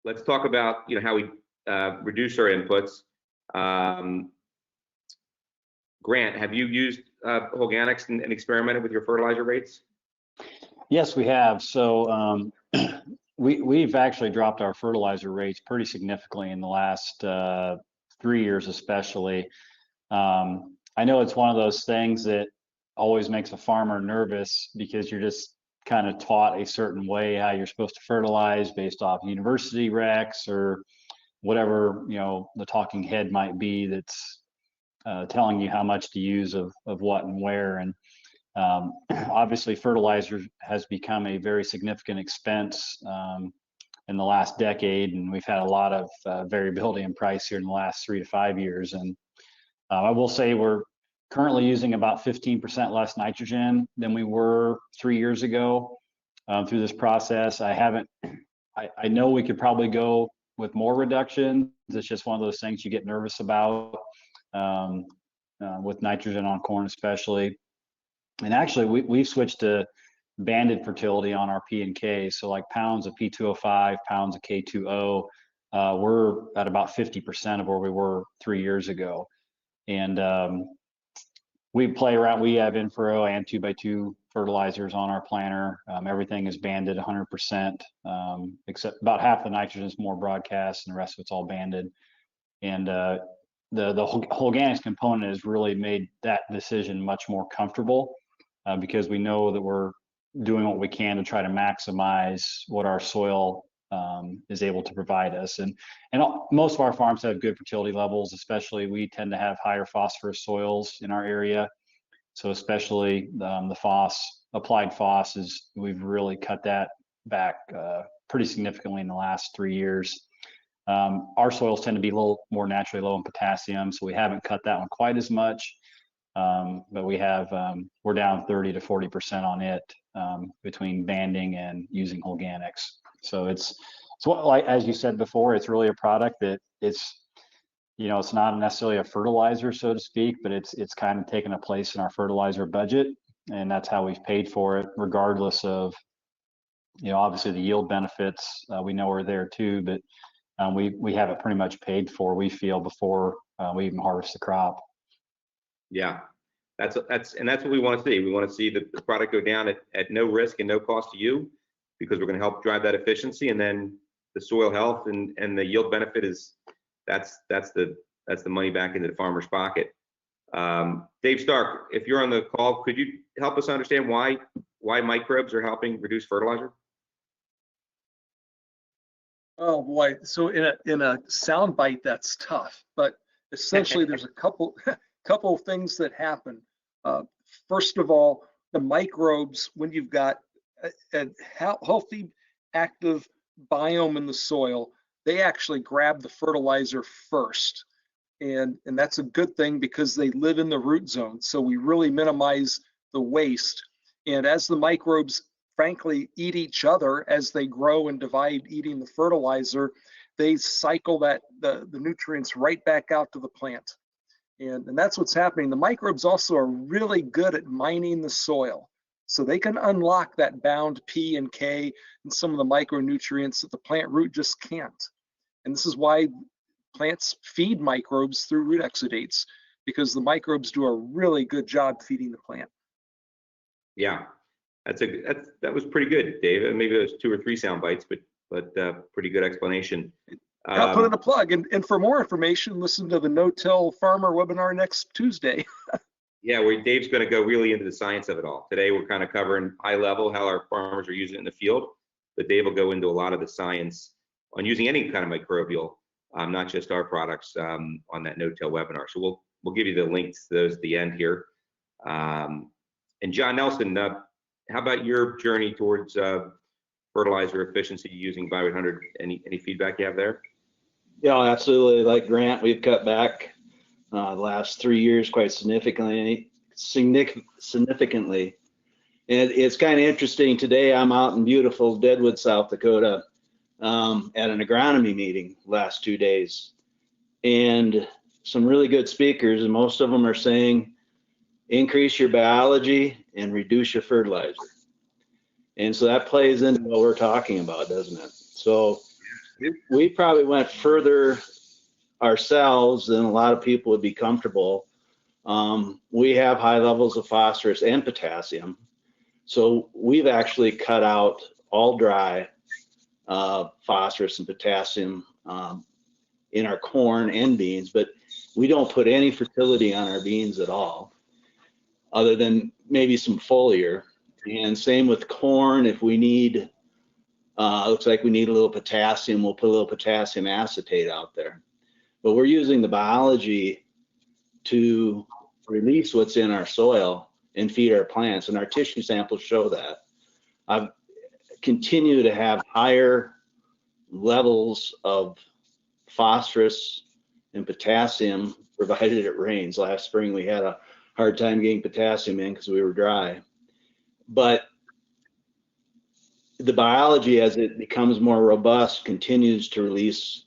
let's talk about how we reduce our inputs. Grant, have you used Holganix and experimented with your fertilizer rates? Yes, we have. So we've actually dropped our fertilizer rates pretty significantly in the last 3 years, especially. I know it's one of those things that always makes a farmer nervous because you're just kind of taught a certain way how you're supposed to fertilize based off university recs or whatever the talking head might be that's telling you how much to use of what and where. And obviously fertilizer has become a very significant expense in the last decade, and we've had a lot of variability in price here in the last 3 to 5 years. And I will say we're currently using about 15% less nitrogen than we were 3 years ago through this process. I know we could probably go with more reduction. It's just one of those things you get nervous about with nitrogen on corn especially. And actually we've switched to banded fertility on our P and K. So like pounds of P2O5, pounds of K2O, we're at about 50% of where we were 3 years ago. And we play around. We have in-furrow and 2x2 fertilizers on our planter. Everything is banded 100%, except about half the nitrogen is more broadcast, and the rest of it's all banded. And the Holganix component has really made that decision much more comfortable because we know that we're doing what we can to try to maximize what our soil is able to provide us. And most of our farms have good fertility levels, especially we tend to have higher phosphorus soils in our area. So especially the applied phos we've really cut that back pretty significantly in the last 3 years. Our soils tend to be a little more naturally low in potassium, so we haven't cut that one quite as much. But we're down 30 to 40% on it between banding and using Holganix. So it's like, as you said before, it's really a product that it's not necessarily a fertilizer, so to speak, but it's kind of taken a place in our fertilizer budget, and that's how we've paid for it, regardless of, obviously the yield benefits we know are there too, but we have it pretty much paid for, we feel, before we even harvest the crop. Yeah, that's what we want to see. We want to see the product go down at no risk and no cost to you, because we're going to help drive that efficiency, and then the soil health and the yield benefit that's the money back into the farmer's pocket. Dave Stark, if you're on the call, could you help us understand why microbes are helping reduce fertilizer? Oh boy, so in a sound bite that's tough, but essentially there's a couple of things that happen. First of all, the microbes, when you've got a healthy, active biome in the soil, they actually grab the fertilizer first. And that's a good thing because they live in the root zone. So we really minimize the waste. And as the microbes, frankly, eat each other as they grow and divide eating the fertilizer, they cycle the nutrients right back out to the plant. And that's what's happening. The microbes also are really good at mining the soil. So they can unlock that bound P and K and some of the micronutrients that the plant root just can't. And this is why plants feed microbes through root exudates, because the microbes do a really good job feeding the plant. Yeah, that was pretty good, Dave. Maybe there's 2 or 3 sound bites, but pretty good explanation. I'll put in a plug, and for more information, listen to the No-Till Farmer webinar next Tuesday. Yeah, where Dave's going to go really into the science of it all. Today we're kind of covering high level how our farmers are using it in the field, but Dave will go into a lot of the science on using any kind of microbial, not just our products, on that No-Till webinar. So we'll give you the links to those at the end here. And Jon Nelson, how about your journey towards fertilizer efficiency using Bio 800? Any feedback you have there? Yeah, absolutely. Like Grant, we've cut back the last 3 years quite significantly. And it's kind of interesting. Today I'm out in beautiful Deadwood, South Dakota, at an agronomy meeting last 2 days, and some really good speakers, and most of them are saying increase your biology and reduce your fertilizer. And so that plays into what we're talking about, doesn't it? So we probably went further ourselves than a lot of people would be comfortable. We have high levels of phosphorus and potassium. So we've actually cut out all dry phosphorus and potassium in our corn and beans, but we don't put any fertility on our beans at all, other than maybe some foliar. And same with corn. If we need, looks like we need a little potassium, we'll put a little potassium acetate out there. But we're using the biology to release what's in our soil and feed our plants, and our tissue samples show that. I've continued to have higher levels of phosphorus and potassium provided it rains. Last spring we had a hard time getting potassium in because we were dry. But the biology, as it becomes more robust, continues to release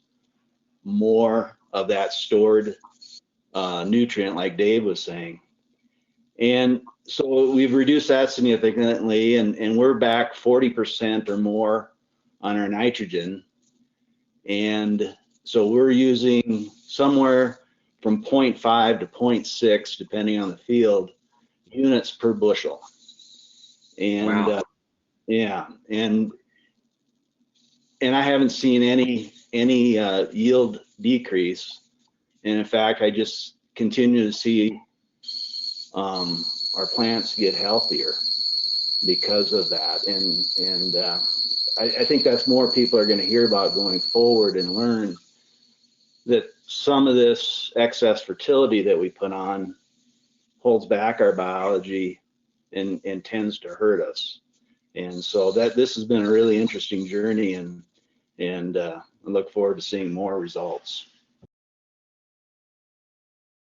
more of that stored nutrient, like Dave was saying. And so we've reduced that significantly, and we're back 40% or more on our nitrogen. And so we're using somewhere from 0.5 to 0.6, depending on the field, units per bushel. And Wow. yeah, and I haven't seen any yield decrease. And in fact, I just continue to see our plants get healthier because of that. And I think that's more people are going to hear about going forward and learn that some of this excess fertility that we put on holds back our biology and tends to hurt us. And so this has been a really interesting journey, and I look forward to seeing more results.